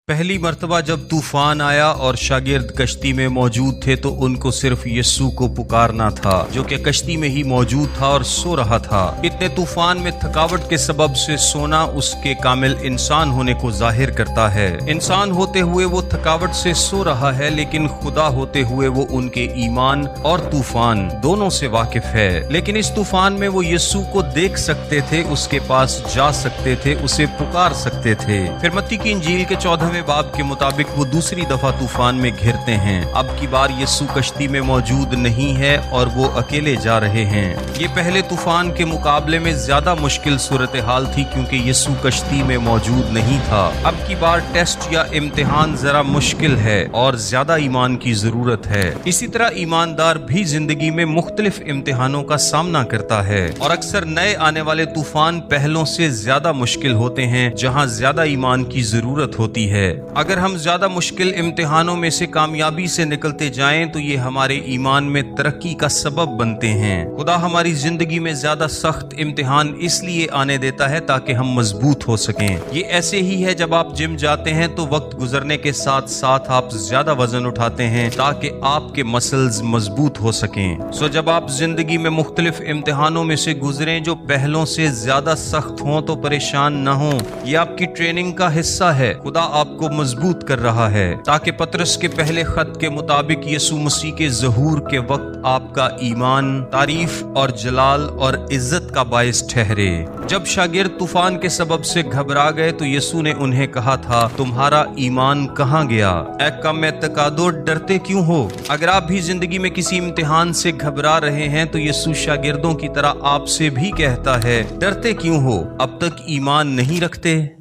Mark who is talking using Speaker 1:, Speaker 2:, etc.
Speaker 1: पहली मर्तबा जब तूफान आया और शागिर्द कश्ती में मौजूद थे तो उनको सिर्फ यस्सू को पुकारना था, जो कि कश्ती में ही मौजूद था और सो रहा था। इतने तूफान में थकावट के सबब से सोना उसके कामिल इंसान होने को जाहिर करता है। इंसान होते हुए वो थकावट से सो रहा है, लेकिन खुदा होते हुए वो उनके ईमान और तूफान दोनों से वाकिफ है। लेकिन इस तूफान में वो यस्सू को देख सकते थे, उसके पास जा सकते थे, उसे पुकार सकते थे। फिर मत्ती की इंजील के 14वें बाब के मुताबिक वो दूसरी दफा तूफान में घिरते हैं। अब की बार यस्सू कश्ती में मौजूद नहीं है और वो अकेले जा रहे हैं। ये पहले तूफान के मुकाबले में ज्यादा मुश्किल सूरत हाल थी, क्योंकि यस्सू कश्ती में मौजूद नहीं था। अब की बार टेस्ट या इम्तिहान जरा मुश्किल है और ज्यादा ईमान की जरूरत है। इसी तरह ईमानदार भी जिंदगी में मुख्तलिफ इम्तिहानों का सामना करता है और अक्सर नए आने वाले तूफान पहलों से ज्यादा मुश्किल होते हैं, जहाँ ज्यादा ईमान की जरूरत होती है। अगर हम ज्यादा मुश्किल इम्तिहानों में से कामयाबी से निकलते जाएं तो ये हमारे ईमान में तरक्की का सबब बनते हैं। खुदा हमारी जिंदगी में ज्यादा सख्त इम्तिहान इसलिए आने देता है ताकि हम मजबूत हो सकें। ये ऐसे ही है जब आप जिम जाते हैं तो वक्त गुजरने के साथ साथ आप ज्यादा वजन उठाते हैं ताकि आपके मसल्स मजबूत हो सकें। सो जब आप जिंदगी में मुख्तलिफ इम्तिहानों में से गुजरें जो पहलों से ज्यादा सख्त हों तो परेशान न हों। ये आपकी ट्रेनिंग का हिस्सा है। खुदा आपको मजबूत कर रहा है ताकि पतरस के पहले खत के मुताबिक यीशु मसीह के ज़हूर के वक्त आपका ईमान तारीफ और जलाल और इज्जत का बायस ठहरे। जब शागिर्द तूफान के सबब से घबरा गए तो यीशु ने उन्हें कहा था, तुम्हारा ईमान कहाँ गया? ऐ कम एतकादो, डरते क्यों हो? अगर आप भी जिंदगी में किसी इम्तिहान से घबरा रहे हैं तो यीशु शागिर्दों की तरह आपसे भी कहता है, डरते क्यों हो? अब तक ईमान नहीं रखते?